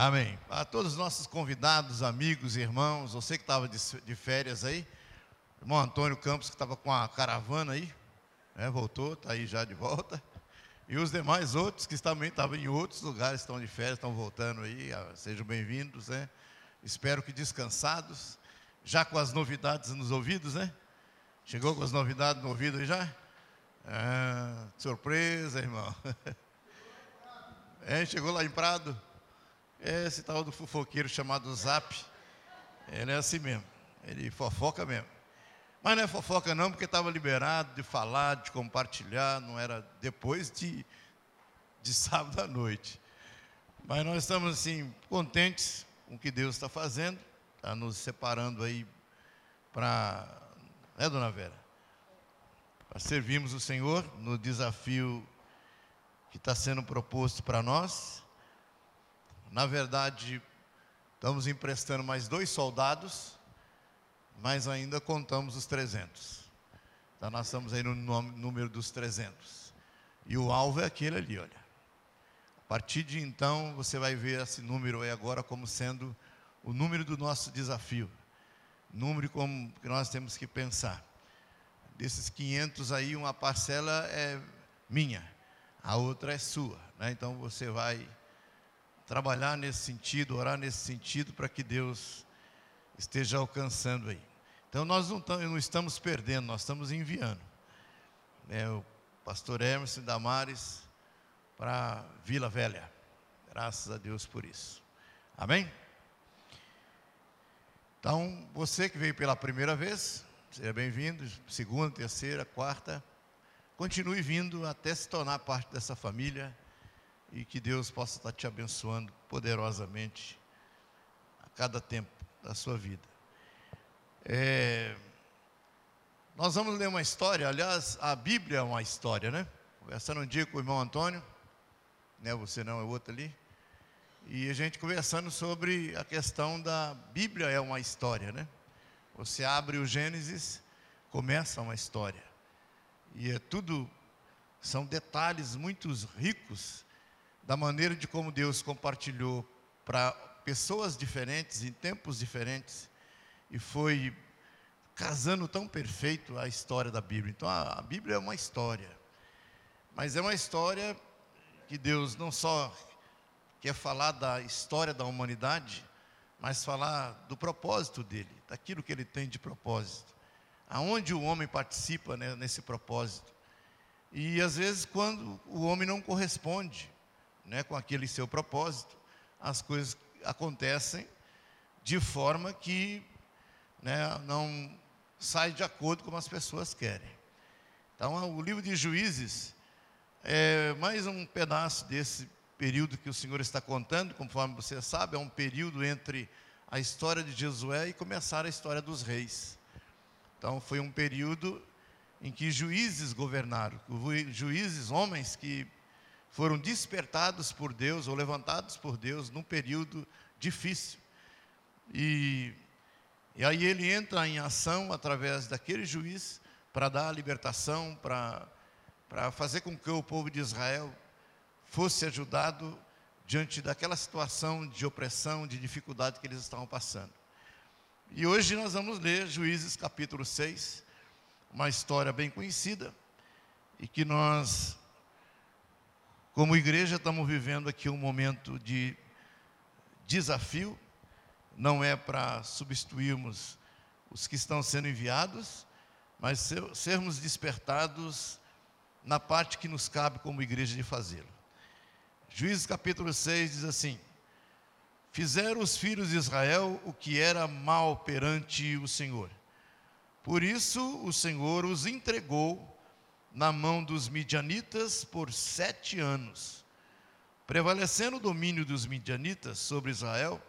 Amém. A todos os nossos convidados, amigos, irmãos, você que estava de férias aí, irmão Antônio Campos, que estava com a caravana aí, voltou, está aí já de volta. E os demais outros que também estavam em outros lugares, estão de férias, estão voltando aí, sejam bem-vindos, né? Espero que descansados, já com as novidades nos ouvidos, né? Chegou com as novidades no ouvido aí já? Surpresa, irmão. Chegou lá em Prado. Esse tal do fofoqueiro chamado Zap, ele é assim mesmo, ele fofoca mesmo. Mas não é fofoca não, porque estava liberado de falar, de compartilhar, não era depois de sábado à noite. Mas nós estamos assim, contentes com o que Deus está fazendo, está nos separando aí para, dona Vera? Para servirmos o Senhor no desafio que está sendo proposto para nós. Na verdade, estamos emprestando mais 2 soldados, mas ainda contamos os 300. Então, nós estamos aí no número dos 300. E o alvo é aquele ali, olha. A partir de então, você vai ver esse número aí agora como sendo o número do nosso desafio. Número como que nós temos que pensar. Desses 500 aí, uma parcela é minha, a outra é sua, né? Então, você vai trabalhar nesse sentido, orar nesse sentido, para que Deus esteja alcançando aí. Então nós não estamos perdendo, nós estamos enviando, o pastor Emerson e Damares para Vila Velha. Graças a Deus por isso. Amém? Então, você que veio pela primeira vez, seja bem-vindo, segunda, terceira, quarta, continue vindo até se tornar parte dessa família, e que Deus possa estar te abençoando poderosamente a cada tempo da sua vida. Nós vamos ler uma história, aliás, a Bíblia é uma história, né? Conversando um dia com o irmão Antônio, você não, é o outro ali, e a gente conversando sobre a questão da Bíblia é uma história, né? Você abre o Gênesis, começa uma história, e são detalhes muito ricos, da maneira de como Deus compartilhou para pessoas diferentes, em tempos diferentes, e foi casando tão perfeito a história da Bíblia. Então a Bíblia é uma história, mas é uma história que Deus não só quer falar da história da humanidade, mas falar do propósito dele, daquilo que ele tem de propósito, aonde o homem participa, né, nesse propósito. E às vezes quando o homem não corresponde, com aquele seu propósito, as coisas acontecem de forma que não sai de acordo com como as pessoas querem. Então, o livro de Juízes é mais um pedaço desse período que o Senhor está contando. Conforme você sabe, é um período entre a história de Josué e começar a história dos reis. Então, foi um período em que juízes governaram, juízes, homens que foram despertados por Deus, ou levantados por Deus, num período difícil. E aí ele entra em ação através daquele juiz, para dar a libertação, para fazer com que o povo de Israel fosse ajudado diante daquela situação de opressão, de dificuldade que eles estavam passando. E hoje nós vamos ler Juízes capítulo 6, uma história bem conhecida, e que nós, como igreja, estamos vivendo aqui um momento de desafio. Não é para substituirmos os que estão sendo enviados, mas sermos despertados na parte que nos cabe como igreja de fazê-lo. Juízes capítulo 6 diz assim: fizeram os filhos de Israel o que era mal perante o Senhor. Por isso o Senhor os entregou na mão dos midianitas por 7 anos. Prevalecendo o domínio dos midianitas sobre Israel,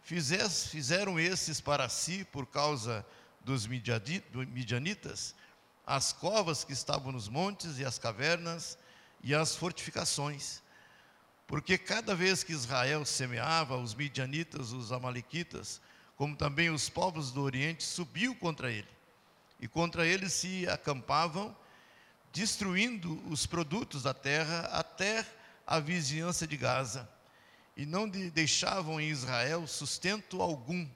fizeram esses para si, por causa dos midianitas, as covas que estavam nos montes e as cavernas e as fortificações. Porque cada vez que Israel semeava, os midianitas, os amalequitas, como também os povos do Oriente, subiam contra ele. E contra ele se acampavam, destruindo os produtos da terra até a vizinhança de Gaza. e não deixavam em Israel sustento algum,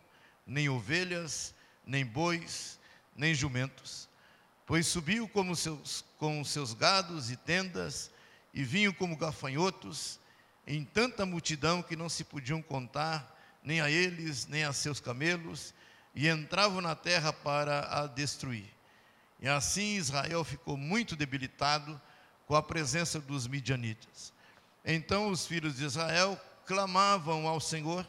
nem ovelhas, nem bois, nem jumentos, pois subiu com os seus gados e tendas, e vinham como gafanhotos, em tanta multidão que não se podiam contar, nem a eles, nem a seus camelos, e entravam na terra para a destruir. E assim Israel ficou muito debilitado com a presença dos midianitas. Então os filhos de Israel clamavam ao Senhor,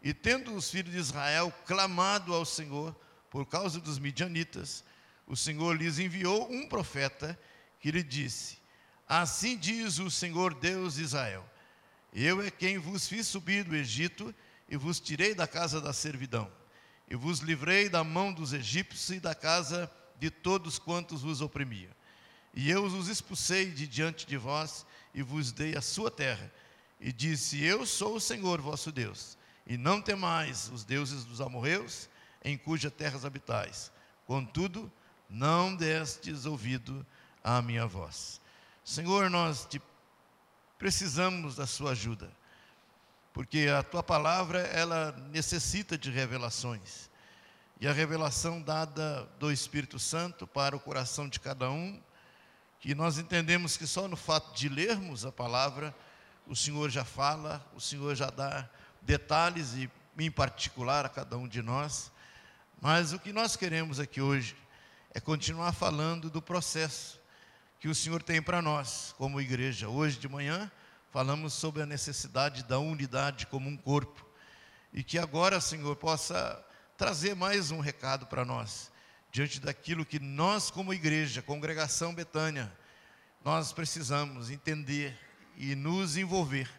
e tendo os filhos de Israel clamado ao Senhor por causa dos midianitas, o Senhor lhes enviou um profeta que lhe disse: assim diz o Senhor Deus de Israel: eu é quem vos fiz subir do Egito e vos tirei da casa da servidão, e vos livrei da mão dos egípcios e da casa de todos quantos vos oprimiam. E eu os expulsei de diante de vós e vos dei a sua terra. E disse: eu sou o Senhor vosso Deus, e não temais os deuses dos amorreus, em cuja terras habitais. Contudo, não destes ouvido à minha voz. Senhor, nós precisamos da sua ajuda, porque a tua palavra, ela necessita de revelações, e a revelação dada do Espírito Santo para o coração de cada um, que nós entendemos que só no fato de lermos a palavra, o Senhor já fala, o Senhor já dá detalhes, e em particular a cada um de nós. Mas o que nós queremos aqui hoje é continuar falando do processo que o Senhor tem para nós como igreja. Hoje de manhã falamos sobre a necessidade da unidade como um corpo, e que agora, Senhor, possa trazer mais um recado para nós, diante daquilo que nós como igreja, Congregação Betânia, nós precisamos entender e nos envolver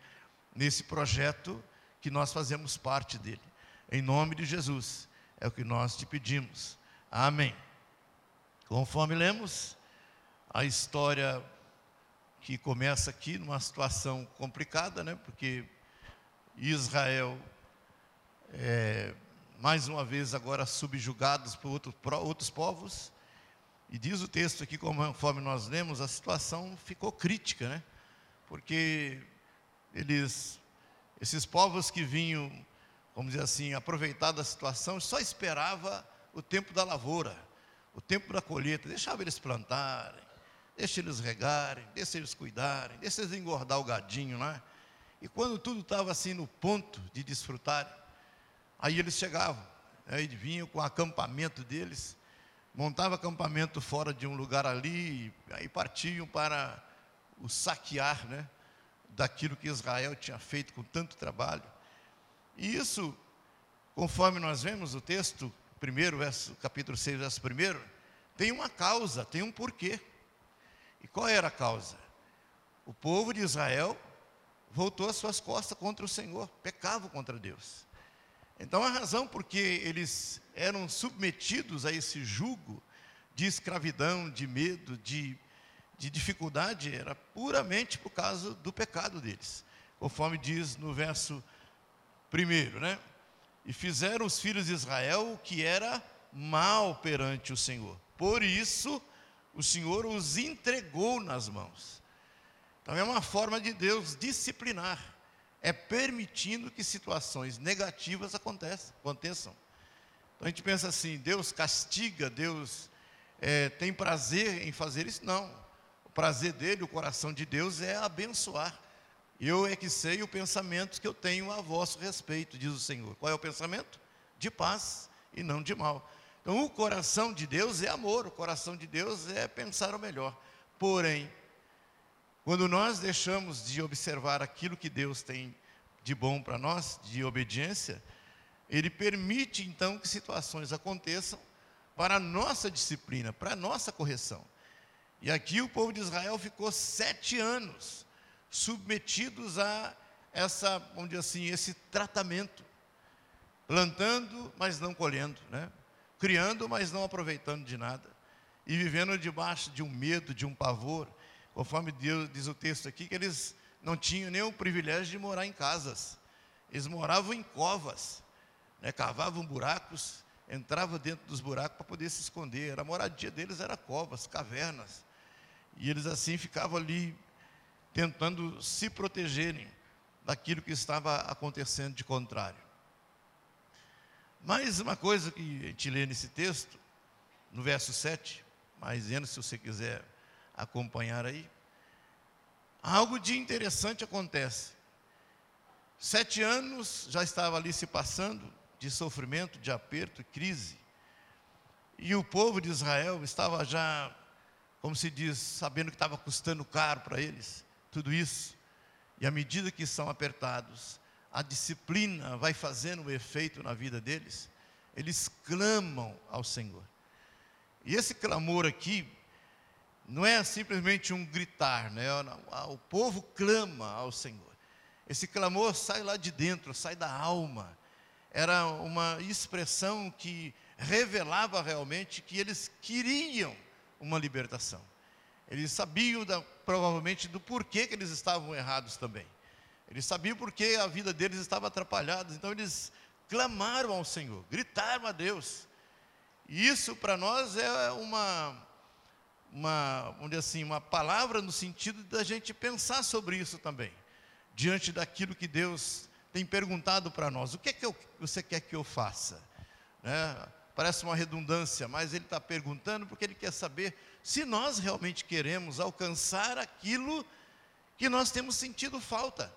nesse projeto que nós fazemos parte dele. Em nome de Jesus, é o que nós te pedimos. Amém. Conforme lemos, a história que começa aqui numa situação complicada, né? Porque Israel mais uma vez agora subjugados por outros povos, e diz o texto aqui, conforme nós lemos, a situação ficou crítica, né? Porque esses povos que vinham, vamos dizer assim, aproveitar da situação, só esperava o tempo da lavoura, o tempo da colheita, deixava eles plantarem, deixa eles regarem, deixa eles cuidarem, deixa eles engordar o gadinho, né? E quando tudo estava assim no ponto de desfrutarem, aí eles chegavam, aí vinham com o acampamento deles, montavam acampamento fora de um lugar ali, aí partiam para o saquear, né, daquilo que Israel tinha feito com tanto trabalho. E isso, conforme nós vemos o texto, capítulo 6, verso 1, tem uma causa, tem um porquê. E qual era a causa? O povo de Israel voltou as suas costas contra o Senhor, pecava contra Deus. Então a razão porque eles eram submetidos a esse jugo de escravidão, de medo, de dificuldade, era puramente por causa do pecado deles, conforme diz no verso 1, né? E fizeram os filhos de Israel o que era mal perante o Senhor, por isso o Senhor os entregou nas mãos. Então é uma forma de Deus disciplinar, é permitindo que situações negativas aconteçam. Então a gente pensa assim, Deus castiga, Deus tem prazer em fazer isso? Não, o prazer dele, o coração de Deus é abençoar. Eu é que sei o pensamento que eu tenho a vosso respeito, diz o Senhor. Qual é o pensamento? De paz e não de mal. Então o coração de Deus é amor, o coração de Deus é pensar o melhor. Porém, quando nós deixamos de observar aquilo que Deus tem de bom para nós, de obediência, Ele permite então que situações aconteçam para a nossa disciplina, para a nossa correção. E aqui o povo de Israel ficou 7 anos submetidos a vamos dizer assim, esse tratamento, plantando, mas não colhendo, né? Criando, mas não aproveitando de nada, e vivendo debaixo de um medo, de um pavor, conforme Deus diz o texto aqui, que eles não tinham nem o privilégio de morar em casas, eles moravam em covas, né? Cavavam buracos, entravam dentro dos buracos para poder se esconder. A moradia deles era covas, cavernas, e eles assim ficavam ali tentando se protegerem daquilo que estava acontecendo de contrário. Mais uma coisa que a gente lê nesse texto, no verso 7, mais dentro, se você quiser acompanhar aí, algo de interessante acontece. 7 anos já estava ali se passando de sofrimento, de aperto, crise. E o povo de Israel estava já, como se diz, sabendo que estava custando caro para eles, tudo isso. E à medida que são apertados, a disciplina vai fazendo um efeito na vida deles, eles clamam ao Senhor. E esse clamor aqui, não é simplesmente um gritar, né? O povo clama ao Senhor. Esse clamor sai lá de dentro, sai da alma. Era uma expressão que revelava realmente que eles queriam uma libertação. Eles sabiam provavelmente do porquê que eles estavam errados também. Eles sabiam porque a vida deles estava atrapalhada. Então eles clamaram ao Senhor, gritaram a Deus. E isso para nós é vamos dizer assim, uma palavra no sentido da gente pensar sobre isso também. Diante daquilo que Deus tem perguntado para nós. O que é que você quer que eu faça? Né? Parece uma redundância, mas Ele está perguntando porque Ele quer saber se nós realmente queremos alcançar aquilo que nós temos sentido falta.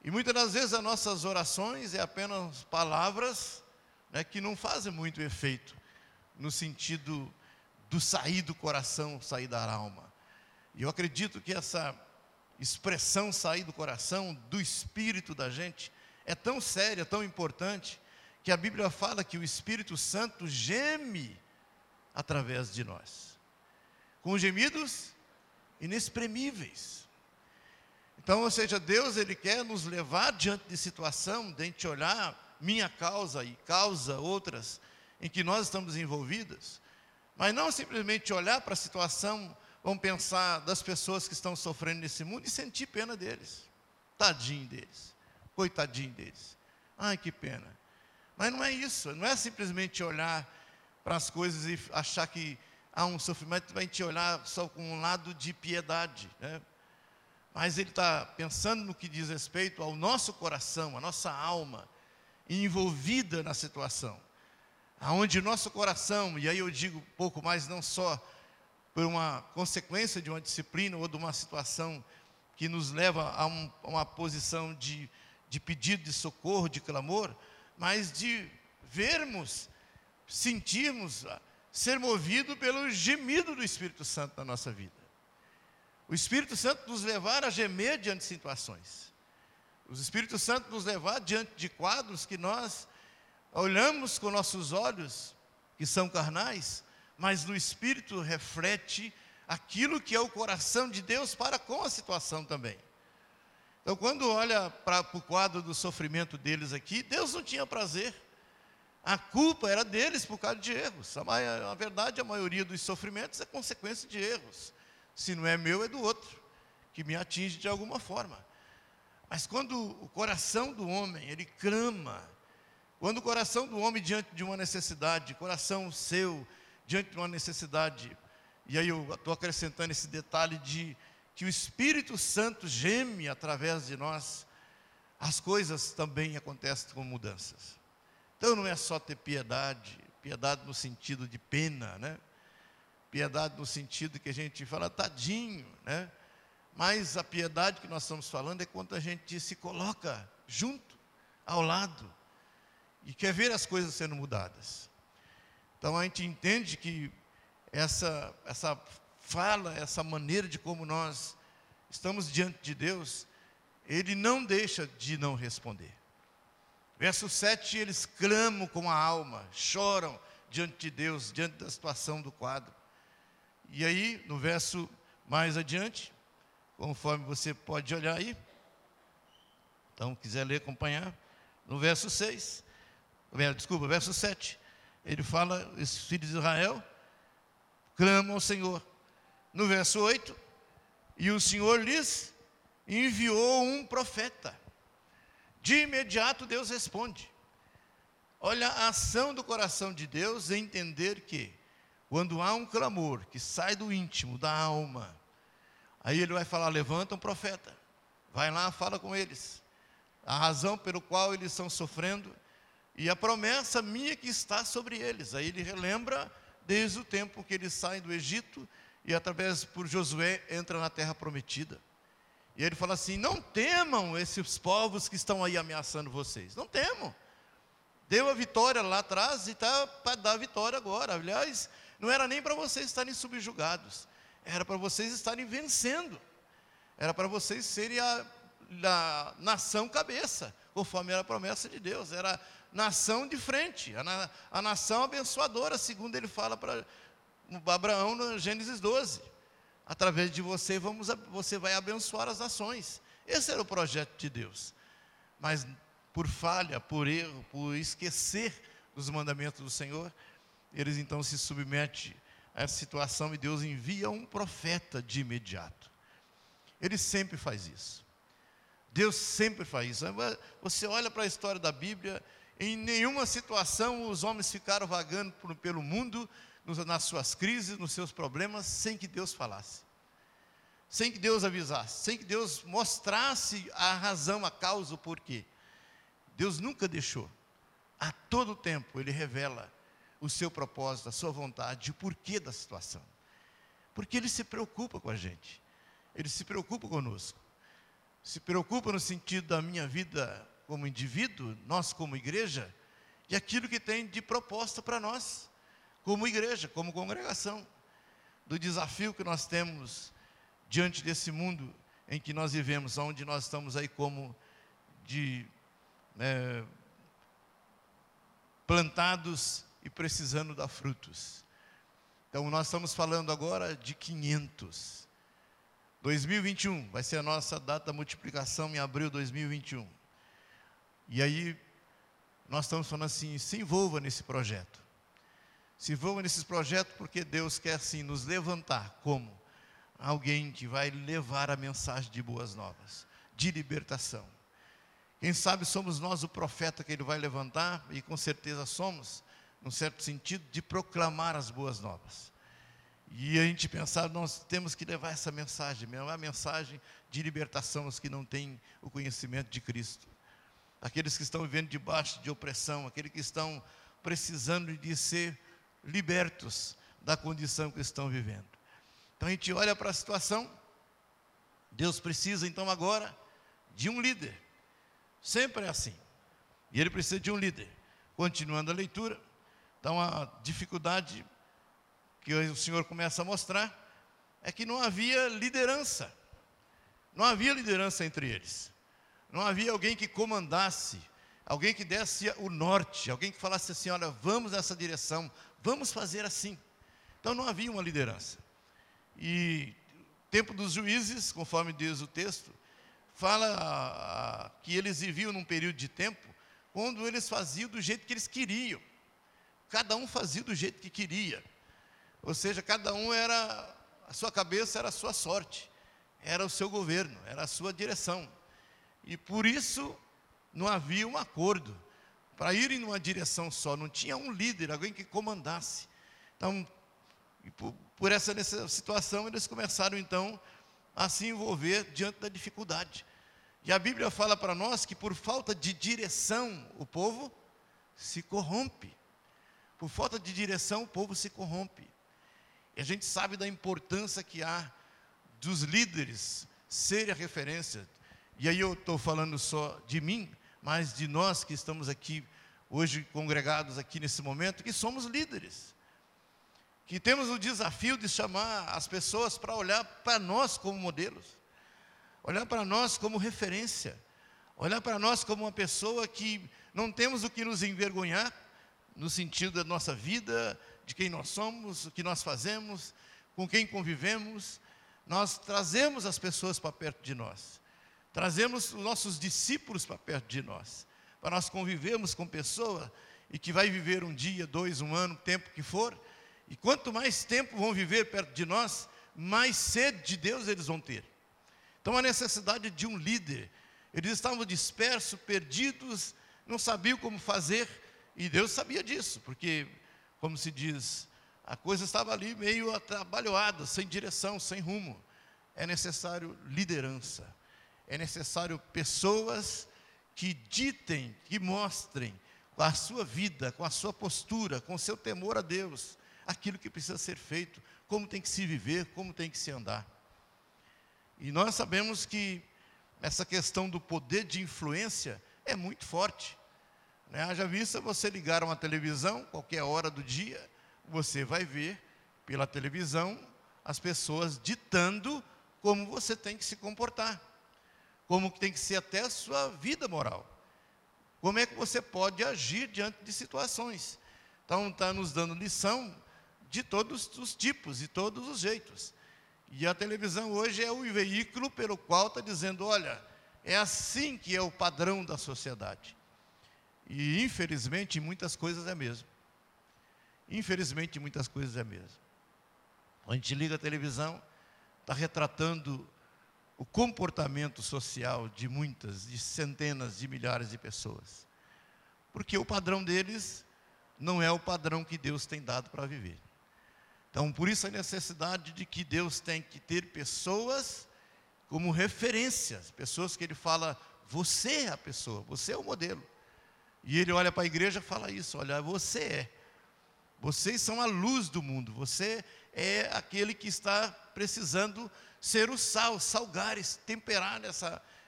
E muitas das vezes as nossas orações é apenas palavras, né, que não fazem muito efeito, no sentido do sair do coração, sair da alma. E eu acredito que essa expressão sair do coração, do espírito da gente, é tão séria, tão importante, que a Bíblia fala que o Espírito Santo geme através de nós, com gemidos inexprimíveis. Então, ou seja, Deus, Ele quer nos levar diante de situação, de a gente olhar minha causa e causa outras, em que nós estamos envolvidos, mas não simplesmente olhar para a situação, vamos pensar das pessoas que estão sofrendo nesse mundo e sentir pena deles. Tadinho deles, coitadinho deles. Ai, que pena. Mas não é isso, não é simplesmente olhar para as coisas e achar que há um sofrimento, vai te olhar só com um lado de piedade, né? Mas Ele está pensando no que diz respeito ao nosso coração, a nossa alma, envolvida na situação. Aonde o nosso coração, e aí eu digo um pouco mais, não só por uma consequência de uma disciplina ou de uma situação que nos leva a uma posição de pedido de socorro, de clamor, mas de vermos, sentirmos, ser movido pelo gemido do Espírito Santo na nossa vida. O Espírito Santo nos levar a gemer diante de situações. O Espírito Santo nos levar diante de quadros que nós olhamos com nossos olhos, que são carnais, mas no Espírito reflete aquilo que é o coração de Deus para com a situação também. Então, quando olha para o quadro do sofrimento deles aqui, Deus não tinha prazer. A culpa era deles por causa de erros. Na verdade, a maioria dos sofrimentos é consequência de erros. Se não é meu, é do outro, que me atinge de alguma forma. Mas quando o coração do homem, ele clama, quando o coração do homem diante de uma necessidade, coração seu diante de uma necessidade, e aí eu estou acrescentando esse detalhe de que o Espírito Santo geme através de nós, as coisas também acontecem com mudanças. Então não é só ter piedade, piedade no sentido de pena, né? Piedade no sentido que a gente fala, tadinho, né? Mas a piedade que nós estamos falando é quando a gente se coloca junto, ao lado, e quer ver as coisas sendo mudadas. Então a gente entende que essa fala, essa maneira de como nós estamos diante de Deus, Ele não deixa de não responder. Verso 7, eles clamam com a alma, choram diante de Deus, diante da situação do quadro. E aí, no verso mais adiante, conforme você pode olhar aí, então, quiser ler, acompanhar, no verso 6, verso 7, ele fala, os filhos de Israel clamam ao Senhor. No verso 8, e o Senhor lhes enviou um profeta. De imediato Deus responde. Olha a ação do coração de Deus em entender que, quando há um clamor que sai do íntimo, da alma, aí Ele vai falar, levanta um profeta, vai lá, fala com eles. a razão pelo qual eles estão sofrendo e a promessa minha que está sobre eles. Aí ele relembra desde o tempo que eles saem do Egito e através por Josué entra na terra prometida. E ele fala assim: não temam esses povos que estão aí ameaçando vocês, não temam. Deu a vitória lá atrás e está para dar a vitória agora. Aliás, não era nem para vocês estarem subjugados, era para vocês estarem vencendo, era para vocês serem a nação cabeça, conforme era a promessa de Deus, era nação de frente, a nação abençoadora, segundo ele fala para Abraão no Gênesis 12. Através de você, você vai abençoar as nações. Esse era o projeto de Deus. Mas por falha, por erro, por esquecer dos mandamentos do Senhor, eles então se submetem a essa situação e Deus envia um profeta de imediato. Ele sempre faz isso. Deus sempre faz isso. Você olha para a história da Bíblia, em nenhuma situação os homens ficaram vagando pelo mundo, nas suas crises, nos seus problemas, sem que Deus falasse, sem que Deus avisasse, sem que Deus mostrasse a razão, a causa, o porquê. Deus nunca deixou. A todo tempo Ele revela o seu propósito, a sua vontade, o porquê da situação. Porque Ele se preocupa com a gente. Ele se preocupa conosco. Se preocupa no sentido da minha vida como indivíduo, nós como igreja, e aquilo que tem de proposta para nós, como igreja, como congregação, do desafio que nós temos diante desse mundo em que nós vivemos, onde nós estamos aí como plantados e precisando dar frutos. Então nós estamos falando agora de 500. 2021 vai ser a nossa data da multiplicação em abril de 2021. E aí nós estamos falando assim: se envolva nesse projeto. Se envolva nesses projetos, porque Deus quer sim nos levantar como alguém que vai levar a mensagem de boas novas, de libertação. Quem sabe somos nós o profeta que Ele vai levantar, e com certeza somos, num certo sentido, de proclamar as boas novas. E a gente pensar, nós temos que levar essa mensagem, a mensagem de libertação aos que não têm o conhecimento de Cristo. Aqueles que estão vivendo debaixo de opressão, aqueles que estão precisando de ser libertos da condição que estão vivendo. Então a gente olha para a situação, Deus precisa então agora de um líder. Sempre é assim. E Ele precisa de um líder. Continuando a leitura, então a dificuldade que o Senhor começa a mostrar é que não havia liderança. Não havia liderança entre eles. Não havia alguém que comandasse, alguém que desse o norte, alguém que falasse assim: olha, vamos nessa direção, vamos fazer assim. Então não havia uma liderança. E o tempo dos juízes, conforme diz o texto, fala que eles viviam num período de tempo quando eles faziam do jeito que eles queriam. Cada um fazia do jeito que queria. Ou seja, cada um a sua cabeça era a sua sorte, era o seu governo, era a sua direção. E por isso não havia um acordo para irem numa direção só, não tinha um líder, alguém que comandasse. Então, por essa situação, eles começaram então a se envolver diante da dificuldade. E a Bíblia fala para nós que por falta de direção o povo se corrompe. Por falta de direção o povo se corrompe. E a gente sabe da importância que há dos líderes serem a referência. E aí eu estou falando só de mim, mas de nós que estamos aqui hoje congregados aqui nesse momento, que somos líderes. Que temos o desafio de chamar as pessoas para olhar para nós como modelos, olhar para nós como referência, olhar para nós como uma pessoa que não temos o que nos envergonhar, no sentido da nossa vida, de quem nós somos, o que nós fazemos, com quem convivemos. Nós trazemos as pessoas para perto de nós, trazemos os nossos discípulos para perto de nós, para nós convivermos com pessoa e que vai viver um dia, 2, 1 ano, tempo que for. E quanto mais tempo vão viver perto de nós, mais sede de Deus eles vão ter. Então a necessidade de um líder. Eles estavam dispersos, perdidos, não sabiam como fazer, e Deus sabia disso, porque, como se diz, a coisa estava ali meio atabalhoada, sem direção, sem rumo. É necessário liderança, é necessário pessoas que ditem, que mostrem com a sua vida, com a sua postura, com o seu temor a Deus, aquilo que precisa ser feito, como tem que se viver, como tem que se andar. E nós sabemos que essa questão do poder de influência é muito forte, né? Haja vista você ligar uma televisão, qualquer hora do dia, você vai ver pela televisão as pessoas ditando como você tem que se comportar, como tem que ser até a sua vida moral, como é que você pode agir diante de situações. Então está nos dando lição de todos os tipos e todos os jeitos. E a televisão hoje é o veículo pelo qual está dizendo, olha, é assim que é o padrão da sociedade. E infelizmente muitas coisas é mesmo. Infelizmente muitas coisas é mesmo. A gente liga a televisão, está retratando o comportamento social de muitas, de centenas de milhares de pessoas. Porque o padrão deles não é o padrão que Deus tem dado para viver. Então, por isso a necessidade de que Deus tem que ter pessoas como referências, pessoas que Ele fala, você é a pessoa, você é o modelo. E Ele olha para a igreja e fala isso, olha, você é. Vocês são a luz do mundo, você é aquele que está precisando ser o sal, salgar, temperar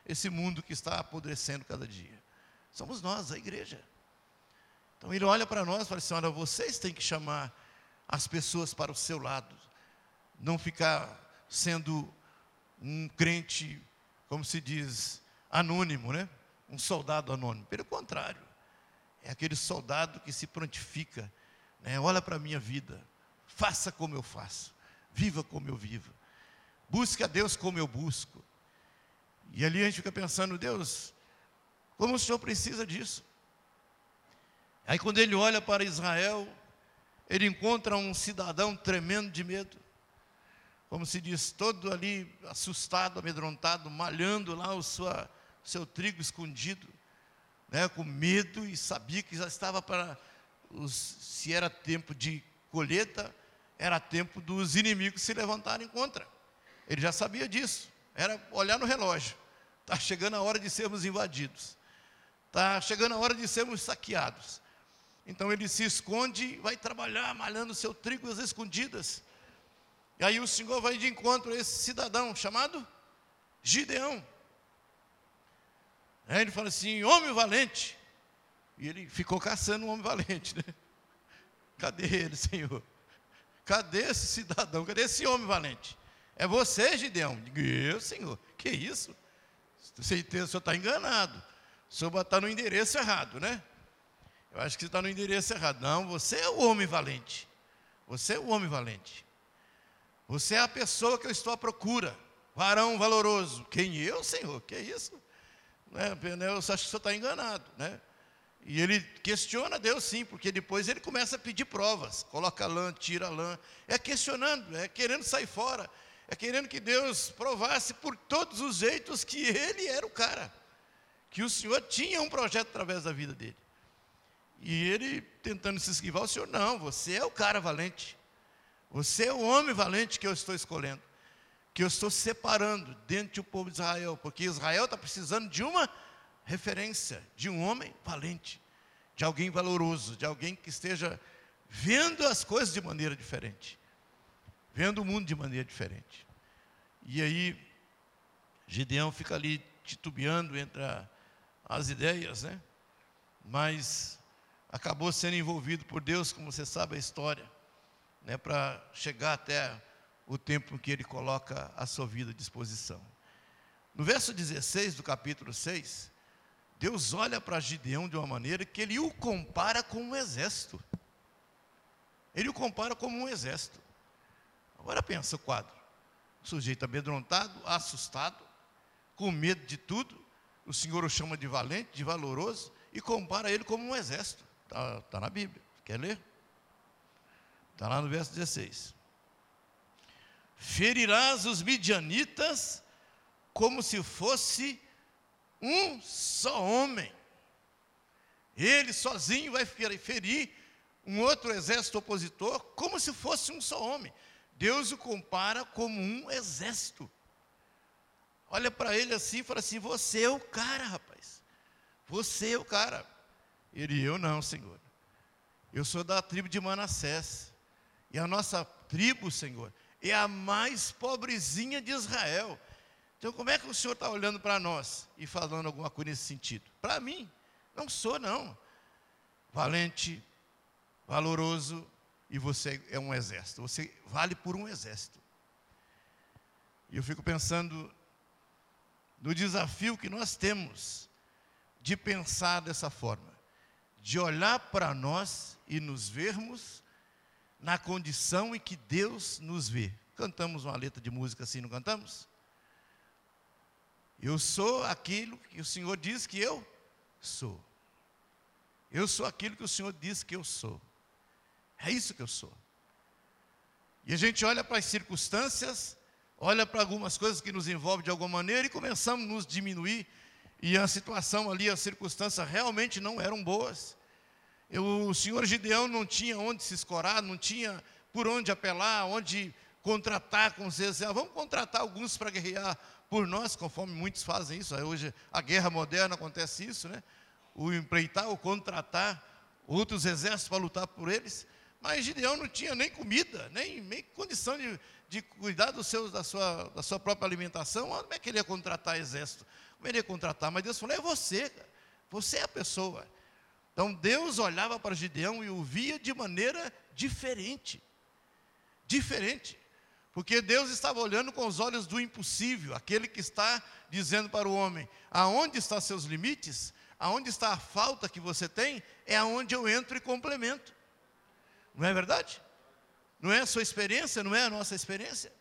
esse mundo que está apodrecendo cada dia. Somos nós, a igreja. Então Ele olha para nós e fala assim, olha, vocês têm que chamar as pessoas para o seu lado, não ficar sendo um crente, como se diz, anônimo, né? Um soldado anônimo. Pelo contrário, é aquele soldado que se prontifica, né? Olha para a minha vida, faça como eu faço, viva como eu vivo, busque a Deus como eu busco. E ali a gente fica pensando, Deus, como o Senhor precisa disso? Aí quando Ele olha para Israel, Ele encontra um cidadão tremendo de medo, como se diz, todo ali assustado, amedrontado, malhando lá o seu trigo escondido, né, com medo, e sabia que já estava se era tempo de colheita, era tempo dos inimigos se levantarem contra. Ele já sabia disso, era olhar no relógio, está chegando a hora de sermos invadidos, está chegando a hora de sermos saqueados. Então ele se esconde, vai trabalhar, malhando o seu trigo às escondidas. E aí o Senhor vai de encontro a esse cidadão chamado Gideão. Aí ele fala assim, homem valente. E ele ficou caçando um homem valente, né? Cadê ele, Senhor? Cadê esse cidadão? Cadê esse homem valente? É você, Gideão? Digo, eu, Senhor, que isso? Certeza, o senhor está enganado. O senhor está no endereço errado, né? Eu acho que você está no endereço errado. Não, você é o homem valente. Você é o homem valente. Você é a pessoa que eu estou à procura. Varão valoroso. Quem eu, Senhor? Que isso? Eu acho que o senhor está enganado, né? E ele questiona Deus sim, porque depois ele começa a pedir provas. Coloca lã, tira lã. É questionando, é querendo sair fora. É querendo que Deus provasse por todos os jeitos que ele era o cara. Que o Senhor tinha um projeto através da vida dele. E ele tentando se esquivar, o Senhor, não, você é o cara valente. Você é o homem valente que eu estou escolhendo. Que eu estou separando dentro do povo de Israel. Porque Israel está precisando de uma referência, de um homem valente. De alguém valoroso, de alguém que esteja vendo as coisas de maneira diferente. Vendo o mundo de maneira diferente. E aí, Gideão fica ali titubeando entre as ideias, né? Mas acabou sendo envolvido por Deus, como você sabe a história, né, para chegar até o tempo em que Ele coloca a sua vida à disposição. No verso 16 do capítulo 6, Deus olha para Gideão de uma maneira que Ele o compara com um exército. Ele o compara como um exército. Agora pensa o quadro. O sujeito amedrontado, assustado, com medo de tudo. O Senhor o chama de valente, de valoroso, e compara ele como um exército. Está na Bíblia. Quer ler? Está lá no verso 16. Ferirás os midianitas como se fosse um só homem. Ele sozinho vai ferir um outro exército opositor como se fosse um só homem. Deus o compara como um exército. Olha para ele assim e fala assim, você é o cara, rapaz. Você é o cara. Ele, eu não, Senhor. Eu sou da tribo de Manassés. E a nossa tribo, Senhor, é a mais pobrezinha de Israel. Então, como é que o Senhor está olhando para nós e falando alguma coisa nesse sentido? Para mim, não sou, não. Valente, valoroso, e você é um exército. Você vale por um exército. E eu fico pensando no desafio que nós temos de pensar dessa forma, de olhar para nós e nos vermos na condição em que Deus nos vê. Cantamos uma letra de música assim, não cantamos? Eu sou aquilo que o Senhor diz que eu sou. Eu sou aquilo que o Senhor diz que eu sou. É isso que eu sou. E a gente olha para as circunstâncias, olha para algumas coisas que nos envolvem de alguma maneira e começamos a nos diminuir. E a situação ali, as circunstâncias realmente não eram boas. O senhor Gideão não tinha onde se escorar, não tinha por onde apelar, onde contratar com os exércitos. Vamos contratar alguns para guerrear por nós, conforme muitos fazem isso. Hoje a guerra moderna acontece isso, né? O empreitar, o contratar outros exércitos para lutar por eles. Mas Gideão não tinha nem comida, nem condição de cuidar da sua própria alimentação. Como é que ele ia contratar exército? Como ele ia contratar? Mas Deus falou, é você, cara. Você é a pessoa. Então Deus olhava para Gideão e o via de maneira diferente. Diferente. Porque Deus estava olhando com os olhos do impossível, aquele que está dizendo para o homem, aonde estão seus limites, aonde está a falta que você tem, é aonde eu entro e complemento. Não é verdade? Não é a sua experiência, não é a nossa experiência?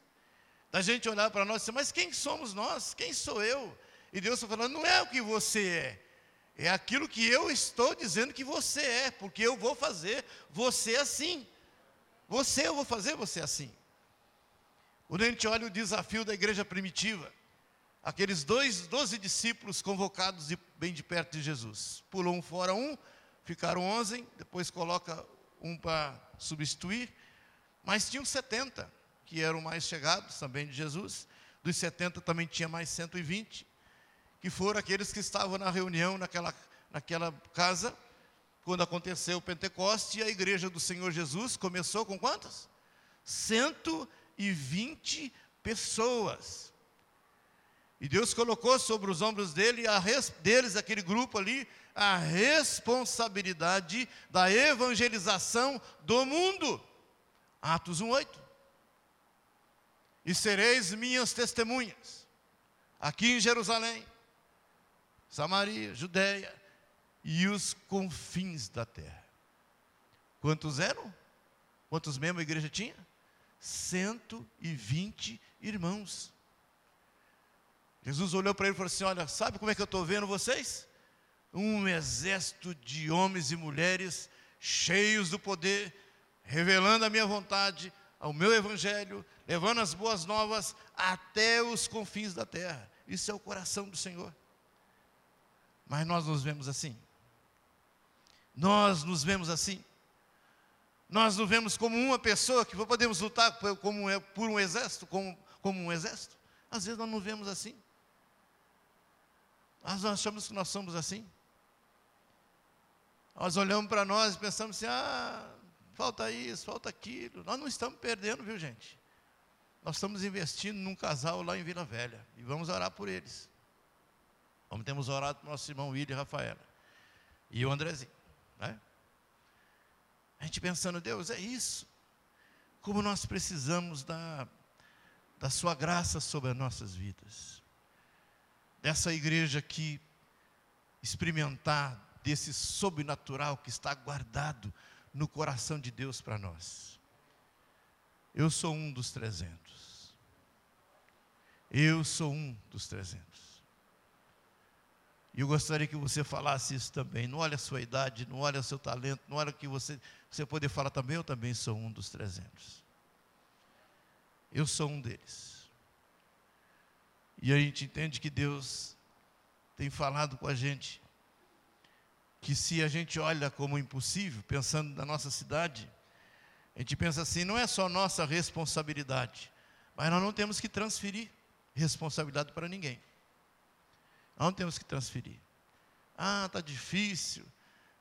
Da gente olhar para nós e dizer, mas quem somos nós? Quem sou eu? E Deus está falando, não é o que você é aquilo que eu estou dizendo que você é, porque eu vou fazer você assim. Eu vou fazer você assim. Quando a gente olha o desafio da igreja primitiva, aqueles 12 discípulos convocados bem de perto de Jesus, pulou um fora ficaram 11, depois coloca um para substituir, mas tinham 70, que eram mais chegados também de Jesus. Dos 70 também tinha mais 120, que foram aqueles que estavam na reunião, naquela casa, quando aconteceu o Pentecoste, e a igreja do Senhor Jesus começou com quantas? 120 pessoas. E Deus colocou sobre os ombros deles, aquele grupo ali, a responsabilidade da evangelização do mundo. Atos 1:8. E sereis minhas testemunhas, aqui em Jerusalém, Samaria, Judeia e os confins da terra. Quantos eram? Quantos membros a igreja tinha? 120 irmãos. Jesus olhou para ele e falou assim, olha, sabe como é que eu estou vendo vocês? Um exército de homens e mulheres cheios do poder, revelando a minha vontade, ao meu evangelho, levando as boas novas até os confins da terra. Isso é o coração do Senhor. Mas nós nos vemos assim. Nós nos vemos assim. Nós nos vemos como uma pessoa que podemos lutar por um exército, como um exército. Às vezes nós não vemos assim. Nós achamos que nós somos assim. Nós olhamos para nós e pensamos assim, falta isso, falta aquilo. Nós não estamos perdendo, viu gente? Nós estamos investindo num casal lá em Vila Velha. E vamos orar por eles. Como temos orado para o nosso irmão William e Rafaela. E o Andrezinho, né? A gente pensando, Deus, é isso. Como nós precisamos da sua graça sobre as nossas vidas. Dessa igreja aqui, experimentar desse sobrenatural que está guardado no coração de Deus para nós. Eu sou um dos 300. Eu sou um dos 300. E eu gostaria que você falasse isso também. Não olha a sua idade, não olha o seu talento, não olha o que você poder falar também, eu também sou um dos 300. Eu sou um deles. E a gente entende que Deus tem falado com a gente, que se a gente olha como impossível, pensando na nossa cidade, a gente pensa assim, não é só nossa responsabilidade, mas nós não temos que transferir responsabilidade para ninguém. Nós não temos que transferir. Ah, está difícil,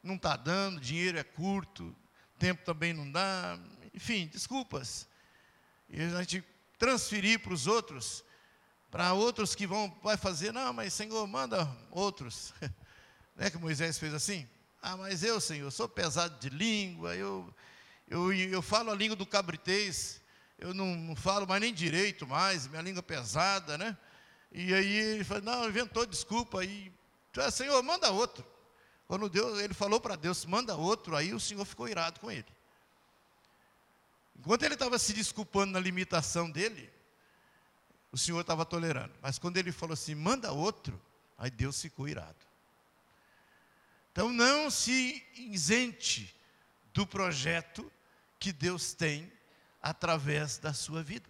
não está dando, dinheiro é curto, tempo também não dá, enfim, desculpas. E a gente transferir para os outros, para outros que vai fazer, não, mas Senhor, manda outros. Não é que Moisés fez assim? Ah, mas eu, Senhor, sou pesado de língua, eu falo a língua do cabritês, eu não falo mais nem direito mais, minha língua é pesada, né? E aí ele falou, não, inventou desculpa, aí, Senhor, manda outro. Quando ele falou para Deus, manda outro, aí o Senhor ficou irado com ele. Enquanto ele estava se desculpando na limitação dele, o Senhor estava tolerando. Mas quando ele falou assim, manda outro, aí Deus ficou irado. Então não se isente do projeto que Deus tem através da sua vida.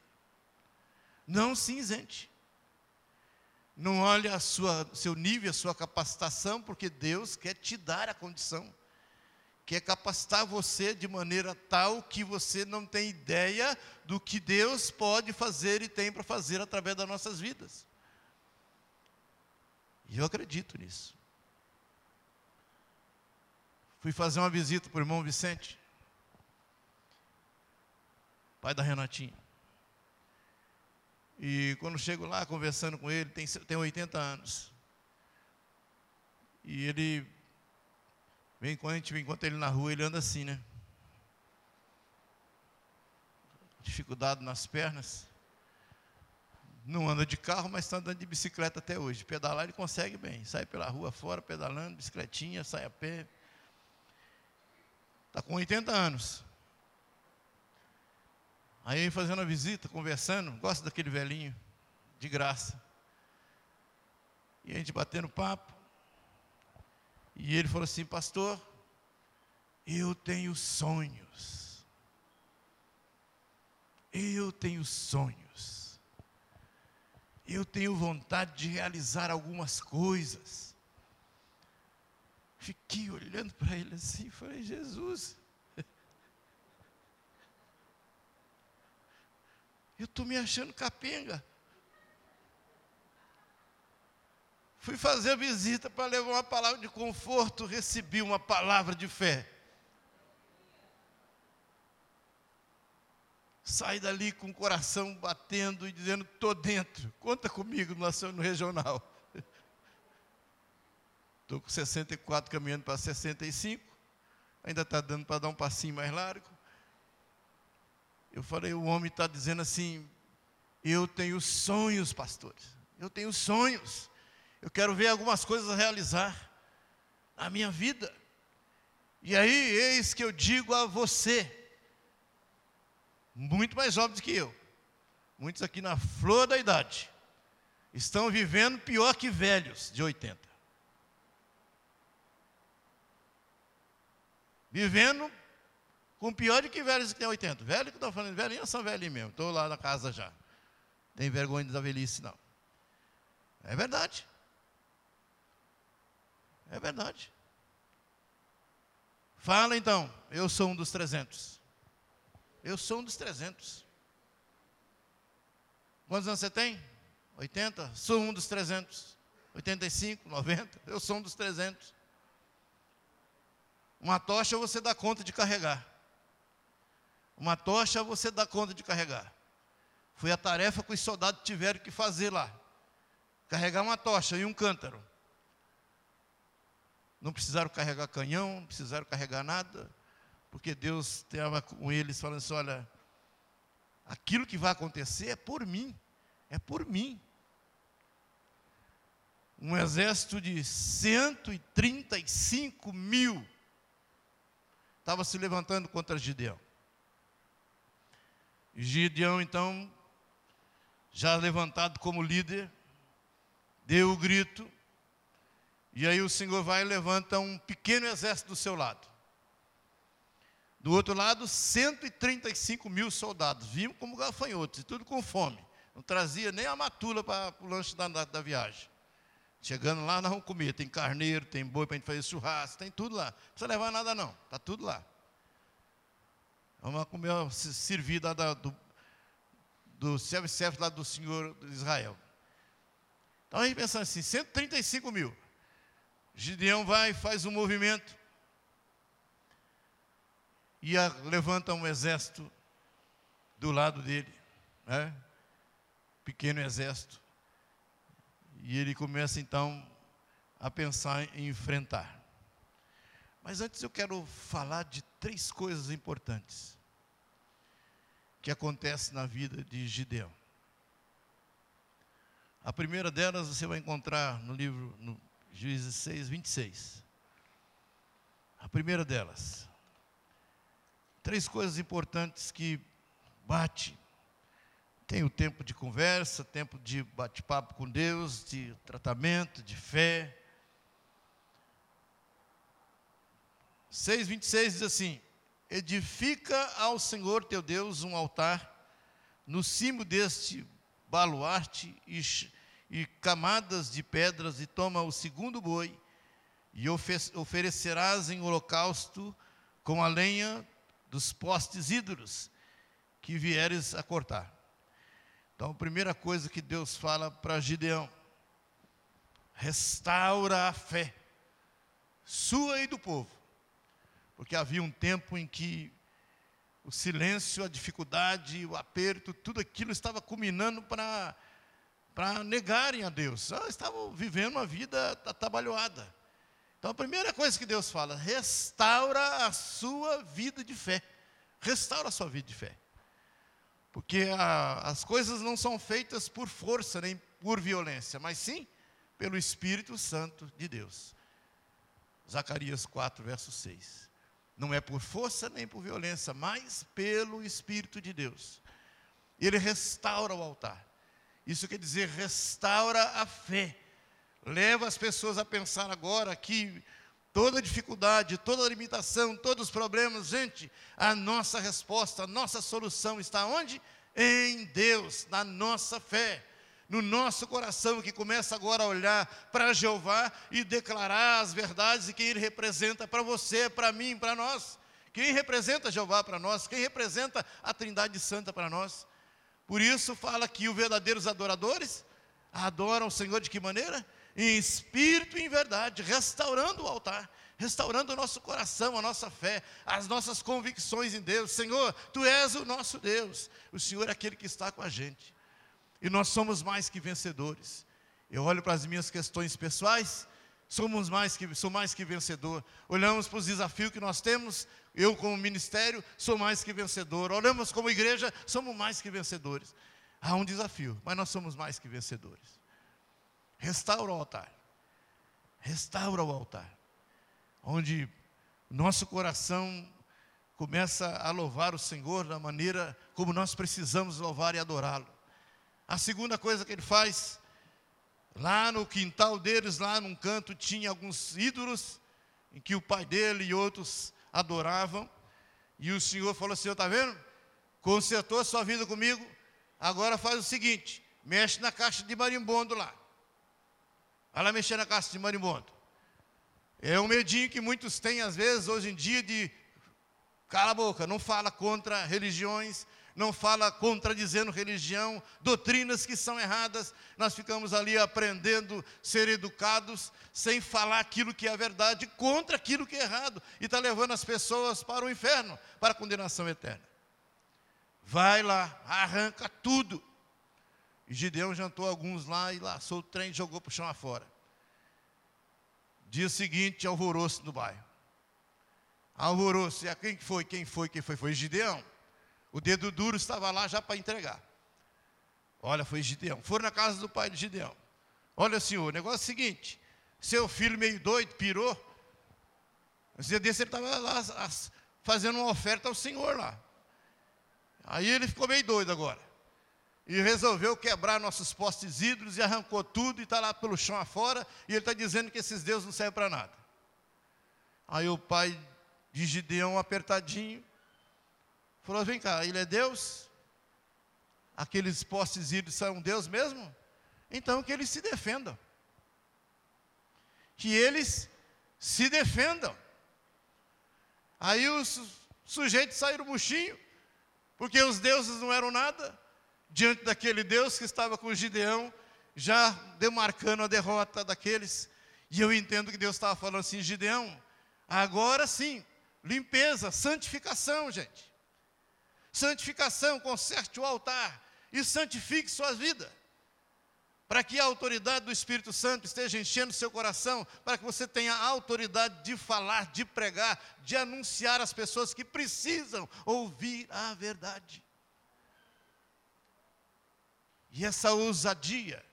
Não se isente. Não olhe seu nível, a sua capacitação, porque Deus quer te dar a condição. Quer capacitar você de maneira tal que você não tem ideia do que Deus pode fazer e tem para fazer através das nossas vidas. E eu acredito nisso. Fui fazer uma visita para o irmão Vicente, pai da Renatinha. E quando chego lá, conversando com ele, tem 80 anos. E ele, quando a gente encontra ele na rua, ele anda assim, né? Dificuldade nas pernas. Não anda de carro, mas está andando de bicicleta até hoje. Pedalar ele consegue bem. Sai pela rua fora, pedalando, bicicletinha, sai a pé. Está com 80 anos. Aí fazendo a visita, conversando, gosto daquele velhinho, de graça. E a gente batendo papo. E ele falou assim, pastor, eu tenho sonhos. Eu tenho sonhos. Eu tenho vontade de realizar algumas coisas. Fiquei olhando para ele assim, falei, Jesus, eu estou me achando capenga. Fui fazer a visita para levar uma palavra de conforto, recebi uma palavra de fé. Saí dali com o coração batendo e dizendo, estou dentro, conta comigo no regional. Estou com 64 caminhando para 65, ainda está dando para dar um passinho mais largo. Eu falei, o homem está dizendo assim, eu tenho sonhos, pastores, eu tenho sonhos, eu quero ver algumas coisas a realizar na minha vida. E aí, eis que eu digo a você, muito mais jovens que eu, muitos aqui na flor da idade, estão vivendo pior que velhos de 80. Vivendo com pior do que velhos que tem 80. Velho que eu estou falando, velhinhos são velhinhos mesmo. Estou lá na casa já. Tem vergonha da velhice, não. É verdade. É verdade. Fala então, eu sou um dos 300. Eu sou um dos 300. Quantos anos você tem? 80? Sou um dos 300. 85, 90? Eu sou um dos 300. Uma tocha você dá conta de carregar. Uma tocha você dá conta de carregar. Foi a tarefa que os soldados tiveram que fazer lá. Carregar uma tocha e um cântaro. Não precisaram carregar canhão, não precisaram carregar nada, porque Deus estava com eles falando assim, olha, aquilo que vai acontecer é por mim. É por mim. Um exército de 135 mil estava se levantando contra Gideão. Gideão, então, já levantado como líder, deu o grito, e aí o Senhor vai e levanta um pequeno exército do seu lado. Do outro lado, 135 mil soldados, vinham como gafanhotos, e tudo com fome. Não trazia nem a matula para o lanche da viagem. Chegando lá, nós vamos comer. Tem carneiro, tem boi para a gente fazer churrasco, tem tudo lá. Não precisa levar nada não, está tudo lá. Vamos comer, servir do self-service lá do Senhor de Israel. Então a gente pensa assim, 135 mil. Gideão vai e faz um movimento e levanta um exército do lado dele, né? Pequeno exército. E ele começa então a pensar em enfrentar. Mas antes eu quero falar de 3 coisas importantes que acontecem na vida de Gideão. A primeira delas você vai encontrar no livro, no Juízes 6, 26. A primeira delas. 3 coisas importantes que bate. Tem o tempo de conversa, tempo de bate-papo com Deus, de tratamento, de fé. 6:26 diz assim: edifica ao Senhor teu Deus um altar no cimo deste baluarte e camadas de pedras, e toma o segundo boi e oferecerás em holocausto com a lenha dos postes ídolos que vieres a cortar. Então, a primeira coisa que Deus fala para Gideão: restaura a fé sua e do povo. Porque havia um tempo em que o silêncio, a dificuldade, o aperto, tudo aquilo estava culminando para negarem a Deus. Estavam vivendo uma vida atabalhoada. Então a primeira coisa que Deus fala: restaura a sua vida de fé. Restaura a sua vida de fé. Porque as coisas não são feitas por força nem por violência, mas sim pelo Espírito Santo de Deus. Zacarias 4, verso 6. Não é por força nem por violência, mas pelo Espírito de Deus. Ele restaura o altar. Isso quer dizer, restaura a fé. Leva as pessoas a pensar agora que toda dificuldade, toda limitação, todos os problemas, gente, a nossa resposta, a nossa solução está onde? Em Deus, na nossa fé. No nosso coração, que começa agora a olhar para Jeová e declarar as verdades de quem Ele representa para você, para mim, para nós. Quem representa Jeová para nós, quem representa a Trindade Santa para nós. Por isso fala que os verdadeiros adoradores adoram o Senhor de que maneira? Em espírito e em verdade, restaurando o altar, restaurando o nosso coração, a nossa fé, as nossas convicções em Deus. Senhor, Tu és o nosso Deus, o Senhor é aquele que está com a gente. E nós somos mais que vencedores. Eu olho para as minhas questões pessoais, sou mais que vencedor. Olhamos para os desafios que nós temos, eu como ministério sou mais que vencedor. Olhamos como igreja, somos mais que vencedores. Há um desafio, mas nós somos mais que vencedores. Restaura o altar. Restaura o altar. Onde nosso coração começa a louvar o Senhor da maneira como nós precisamos louvar e adorá-lo. A segunda coisa que ele faz, lá no quintal deles, lá num canto, tinha alguns ídolos, em que o pai dele e outros adoravam, e o Senhor falou assim: está vendo? Consertou a sua vida comigo, agora faz o seguinte, mexe na caixa de marimbondo lá. Vai lá mexer na caixa de marimbondo. É um medinho que muitos têm, às vezes, hoje em dia, de cala a boca, não fala contra religiões, não fala contradizendo religião, doutrinas que são erradas. Nós ficamos ali aprendendo a ser educados, sem falar aquilo que é verdade, contra aquilo que é errado, e está levando as pessoas para o inferno, para a condenação eterna. Vai lá, arranca tudo. E Gideão jantou alguns lá, e laçou o trem e jogou para o chão afora. Dia seguinte, alvoroço no bairro. Alvoroço. E quem foi? Foi Gideão. O dedo duro estava lá já para entregar. Olha, foi Gideão. Foram na casa do pai de Gideão. Olha, senhor, o negócio é o seguinte: seu filho meio doido, pirou. Um dia desse ele estava lá fazendo uma oferta ao Senhor lá. Aí ele ficou meio doido agora. E resolveu quebrar nossos postes ídolos e arrancou tudo e está lá pelo chão afora. E ele está dizendo que esses deuses não servem para nada. Aí o pai de Gideão, apertadinho, falou: vem cá, ele é Deus? Aqueles postes ídolos são Deus mesmo? Então que eles se defendam. Que eles se defendam. Aí os sujeitos saíram murchinho, porque os deuses não eram nada, diante daquele Deus que estava com Gideão, já demarcando a derrota daqueles. E eu entendo que Deus estava falando assim: Gideão, agora sim, limpeza, santificação, gente. Santificação, conserte o altar e santifique sua vida, para que a autoridade do Espírito Santo esteja enchendo seu coração, para que você tenha a autoridade de falar, de pregar, de anunciar às pessoas que precisam ouvir a verdade. E essa ousadia,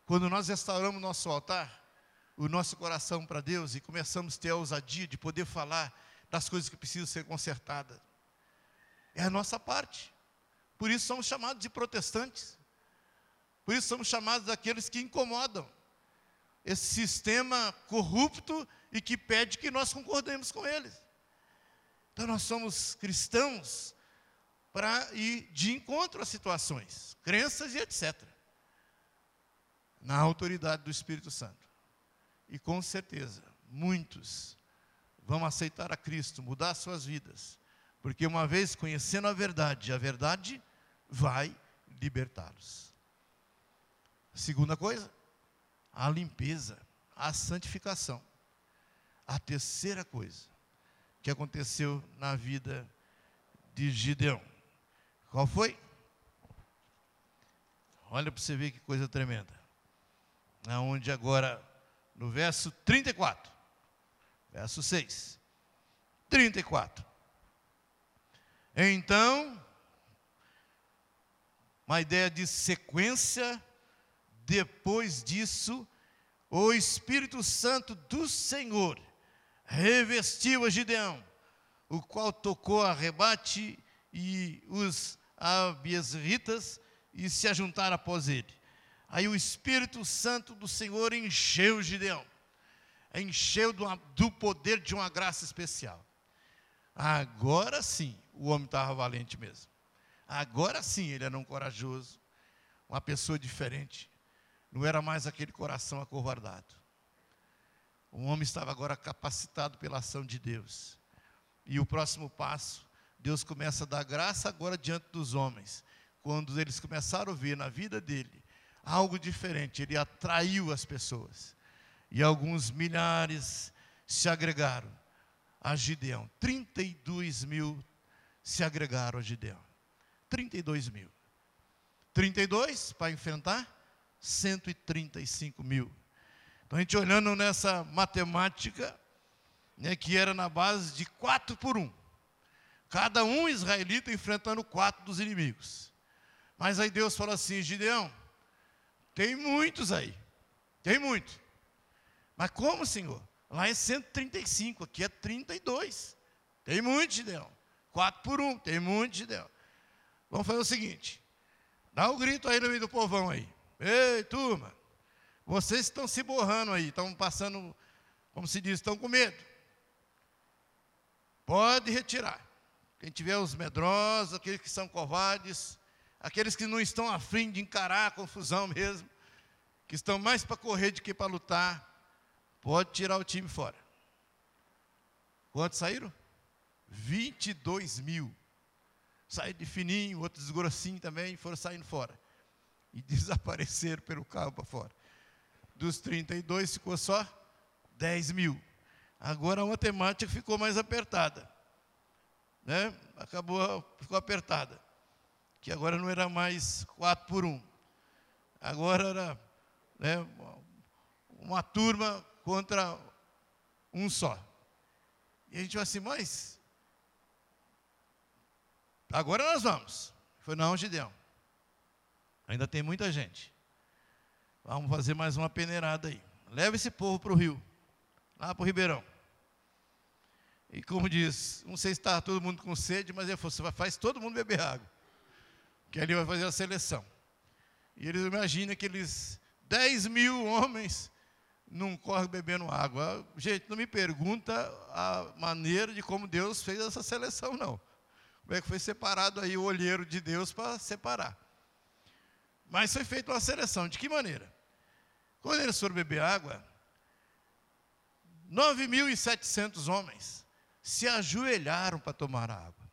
quando nós restauramos nosso altar, o nosso coração para Deus, e começamos a ter a ousadia de poder falar das coisas que precisam ser consertadas, é a nossa parte. Por isso somos chamados de protestantes. Por isso somos chamados daqueles que incomodam esse sistema corrupto e que pede que nós concordemos com eles. Então nós somos cristãos para ir de encontro às situações, crenças e etc. Na autoridade do Espírito Santo. E com certeza, muitos vão aceitar a Cristo, mudar suas vidas, porque uma vez conhecendo a verdade vai libertá-los. Segunda coisa, a limpeza, a santificação. A terceira coisa que aconteceu na vida de Gideão. Qual foi? Olha para você ver que coisa tremenda. Aonde agora, no verso 34, verso 6, 34. Então, uma ideia de sequência. Depois disso, o Espírito Santo do Senhor revestiu a Gideão, o qual tocou a rebate e os abiesritas e se ajuntaram após ele. Aí o Espírito Santo do Senhor encheu Gideão, encheu do poder de uma graça especial. Agora sim, o homem estava valente mesmo. Agora sim, ele era um corajoso, uma pessoa diferente. Não era mais aquele coração acovardado. O homem estava agora capacitado pela ação de Deus. E o próximo passo, Deus começa a dar graça agora diante dos homens. Quando eles começaram a ver na vida dele algo diferente, ele atraiu as pessoas. E alguns milhares se agregaram a Gideão. 32 mil se agregaram a Gideão. 32 mil. 32 para enfrentar 135 mil. Então a gente olhando nessa matemática, né, que era na base de 4 por 1. Cada um israelita enfrentando 4 dos inimigos. Mas aí Deus falou assim: Gideão, tem muitos aí. Tem muito. Mas como, Senhor? Lá é 135, aqui é 32. Tem muito, Gideão. 4 por 1, tem muito, Gideão. Vamos fazer o seguinte. Dá um grito aí no meio do povão aí. Ei, turma, vocês estão se borrando aí, estão passando, como se diz, estão com medo. Pode retirar. Quem tiver os medrosos, aqueles que são covardes, aqueles que não estão a fim de encarar a confusão mesmo, que estão mais para correr do que para lutar, pode tirar o time fora. Quantos saíram? 22 mil. Saíram de fininho, outros grossinho também, foram saindo fora. E desapareceram pelo carro para fora. Dos 32 ficou só 10 mil. Agora a matemática ficou mais apertada. Né? Ficou apertada. Que agora não era mais 4 por 1. Agora era, né, uma turma contra um só. E a gente vai assim, mas agora nós vamos. Foi não, Gideão. Ainda tem muita gente. Vamos fazer mais uma peneirada aí. Leva esse povo para o rio, lá para o Ribeirão. E como diz, não sei se está todo mundo com sede, mas ele falou, faz todo mundo beber água. Que ali vai fazer a seleção. E eles imaginam aqueles 10 mil homens num córrego bebendo água. Gente, não me pergunta a maneira de como Deus fez essa seleção, não. Como é que foi separado aí o olheiro de Deus para separar. Mas foi feita uma seleção. De que maneira? Quando eles foram beber água, 9.700 homens se ajoelharam para tomar a água.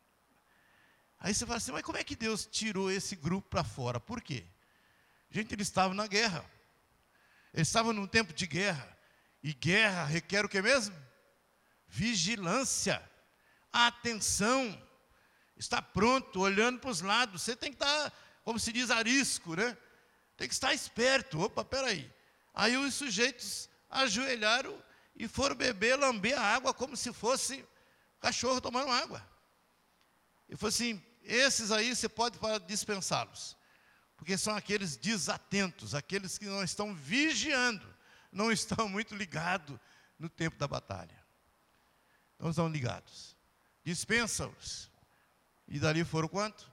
Aí você fala assim, mas como é que Deus tirou esse grupo para fora? Por quê? Gente, eles estavam na guerra. Eles estavam num tempo de guerra. E guerra requer o que mesmo? Vigilância, atenção, estar pronto, olhando para os lados. Você tem que estar, como se diz, arisco, né? Tem que estar esperto. Opa, peraí. Aí os sujeitos ajoelharam e foram beber, lamber a água como se fosse cachorro tomando água. E falou assim, esses aí você pode dispensá-los, porque são aqueles desatentos, aqueles que não estão vigiando, não estão muito ligados no tempo da batalha. Não estão ligados. Dispensa-os. E dali foram quanto?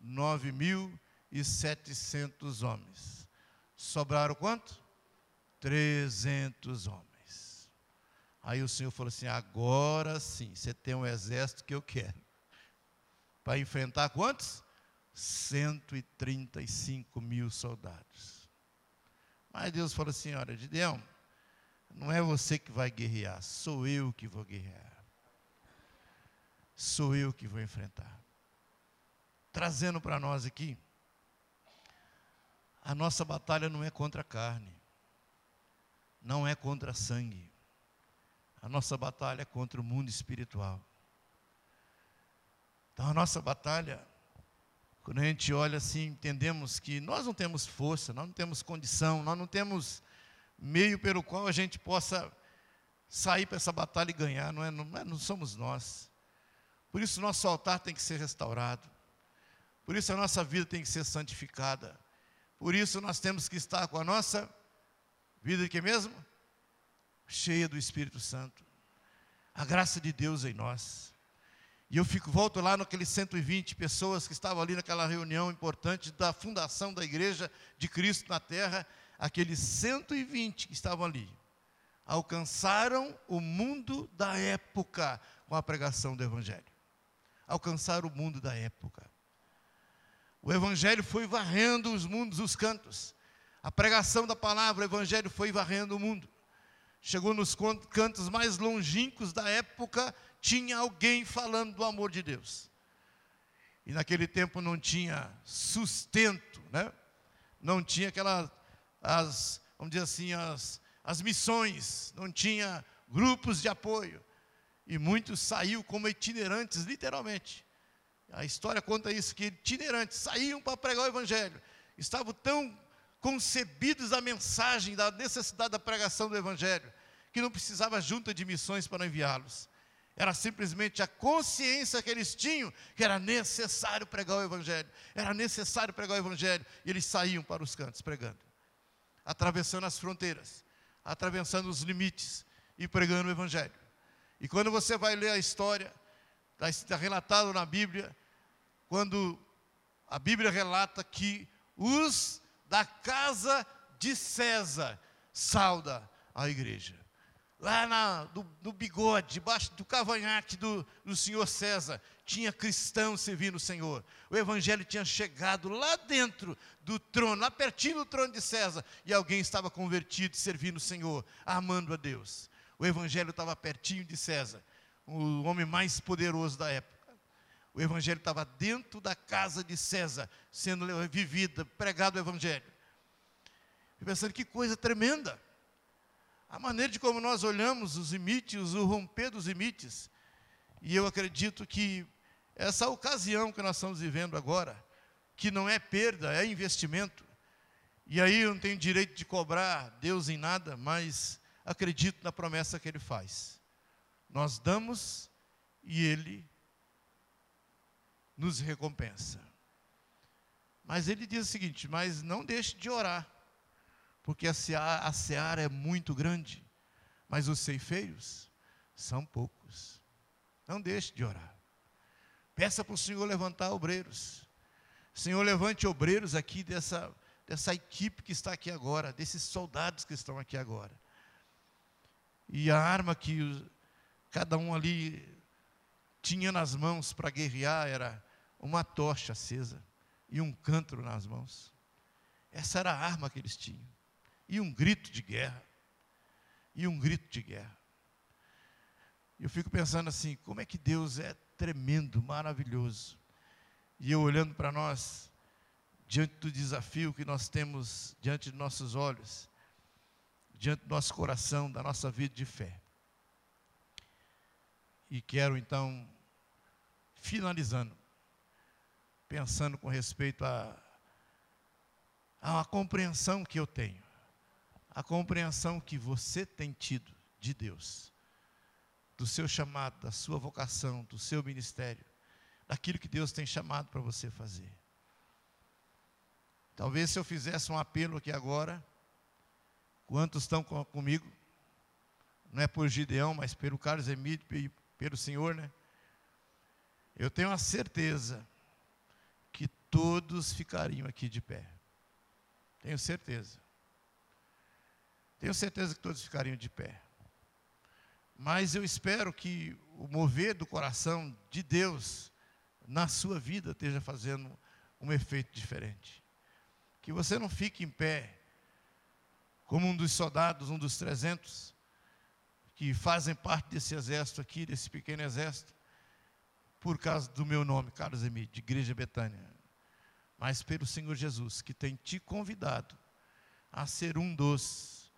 9.700 homens. Sobraram quanto? 300 homens. Aí o Senhor falou assim, agora sim, você tem um exército que eu quero. Para enfrentar quantos? 135 mil soldados. Mas Deus falou assim, olha, Gideão, não é você que vai guerrear, sou eu que vou guerrear. Sou eu que vou enfrentar. Trazendo para nós aqui, a nossa batalha não é contra a carne, não é contra sangue. A nossa batalha é contra o mundo espiritual. Então a nossa batalha, quando a gente olha assim, entendemos que nós não temos força, nós não temos condição, nós não temos meio pelo qual a gente possa sair para essa batalha e ganhar, não somos nós. Por isso nosso altar tem que ser restaurado, por isso a nossa vida tem que ser santificada, por isso nós temos que estar com a nossa vida de que mesmo? Cheia do Espírito Santo, a graça de Deus em nós. E eu volto lá naqueles 120 pessoas que estavam ali naquela reunião importante da fundação da igreja de Cristo na terra. Aqueles 120 que estavam ali, alcançaram o mundo da época com a pregação do Evangelho. Alcançaram o mundo da época. O Evangelho foi varrendo os mundos, os cantos. A pregação da palavra, o Evangelho foi varrendo o mundo. Chegou nos cantos mais longínquos da época, tinha alguém falando do amor de Deus. E naquele tempo não tinha sustento, né? Não tinha vamos dizer assim, as missões, não tinha grupos de apoio. E muitos saíam como itinerantes, literalmente. A história conta isso, que itinerantes saíam para pregar o Evangelho. Estavam tão concebidos a mensagem da necessidade da pregação do Evangelho, que não precisava junta de missões para enviá-los. Era simplesmente a consciência que eles tinham, que era necessário pregar o Evangelho. Era necessário pregar o Evangelho. E eles saíam para os cantos pregando. Atravessando as fronteiras, atravessando os limites e pregando o Evangelho. E quando você vai ler a história, está relatado na Bíblia, quando a Bíblia relata que os da casa de César sauda a igreja. Lá no bigode, debaixo do cavanhaque do senhor César, tinha cristãos servindo o Senhor. O Evangelho tinha chegado lá dentro do trono, lá pertinho do trono de César, e alguém estava convertido, servindo o Senhor, amando a Deus. O Evangelho estava pertinho de César, o homem mais poderoso da época. O Evangelho estava dentro da casa de César, sendo vivida, pregado o Evangelho. Eu pensando, que coisa tremenda. A maneira de como nós olhamos os limites, o romper dos limites. E eu acredito que essa ocasião que nós estamos vivendo agora, que não é perda, é investimento. E aí eu não tenho direito de cobrar Deus em nada, mas acredito na promessa que Ele faz. Nós damos e Ele nos recompensa. Mas Ele diz o seguinte, mas não deixe de orar, porque a seara é muito grande, mas os ceifeiros são poucos. Não deixe de orar. Peça para o Senhor levantar obreiros. Senhor, levante obreiros aqui dessa equipe que está aqui agora, desses soldados que estão aqui agora. E a arma que cada um ali tinha nas mãos para guerrear era uma tocha acesa e um cântaro nas mãos. Essa era a arma que eles tinham. E um grito de guerra. E um grito de guerra. Eu fico pensando assim, como é que Deus é tremendo, maravilhoso. E eu olhando para nós, diante do desafio que nós temos diante de nossos olhos, diante do nosso coração, da nossa vida de fé. E quero então, finalizando, pensando com respeito a uma compreensão que eu tenho, a compreensão que você tem tido de Deus, do seu chamado, da sua vocação, do seu ministério, daquilo que Deus tem chamado para você fazer. Talvez se eu fizesse um apelo aqui agora, quantos estão comigo? Não é por Gideão, mas pelo Carlos Emílio e pelo Senhor, né? Eu tenho a certeza que todos ficariam aqui de pé. Tenho certeza. Tenho certeza que todos ficariam de pé. Mas eu espero que o mover do coração de Deus na sua vida esteja fazendo um efeito diferente. Que você não fique em pé como um dos soldados, um dos 300 que fazem parte desse exército aqui, desse pequeno exército, por causa do meu nome, Carlos Emílio, de Igreja Betânia, mas pelo Senhor Jesus, que tem te convidado a ser um dos,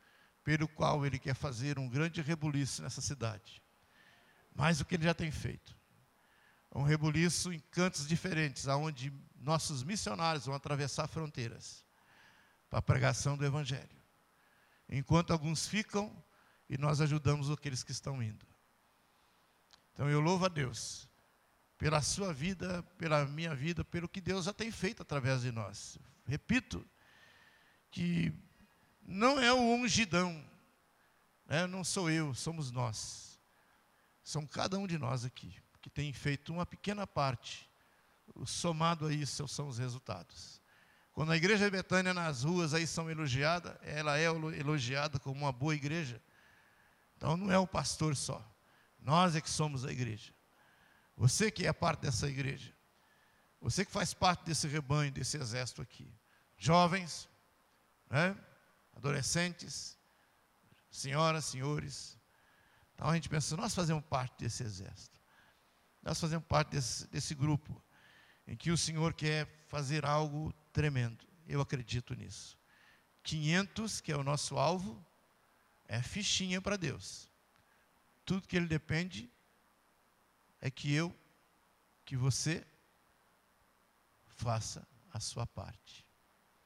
pelo qual Ele quer fazer um grande rebuliço nessa cidade. Mais do que Ele já tem feito. Um rebuliço em cantos diferentes, onde nossos missionários vão atravessar fronteiras para a pregação do Evangelho. Enquanto alguns ficam, e nós ajudamos aqueles que estão indo. Então eu louvo a Deus pela sua vida, pela minha vida, pelo que Deus já tem feito através de nós. Repito, que não é o ungidão, né? Não sou eu, somos nós. São cada um de nós aqui, que tem feito uma pequena parte. Somado a isso são os resultados. Quando a igreja de Betânia nas ruas aí são elogiada, ela é elogiada como uma boa igreja. Então não é o pastor só, nós é que somos a igreja. Você que é parte dessa igreja, você que faz parte desse rebanho, desse exército aqui. Jovens, né? Adolescentes, senhoras, senhores. Então a gente pensa, nós fazemos parte desse exército. Nós fazemos parte desse grupo, em que o Senhor quer fazer algo tremendo. Eu acredito nisso. 500, que é o nosso alvo, é fichinha para Deus. Tudo que Ele depende é que você faça a sua parte.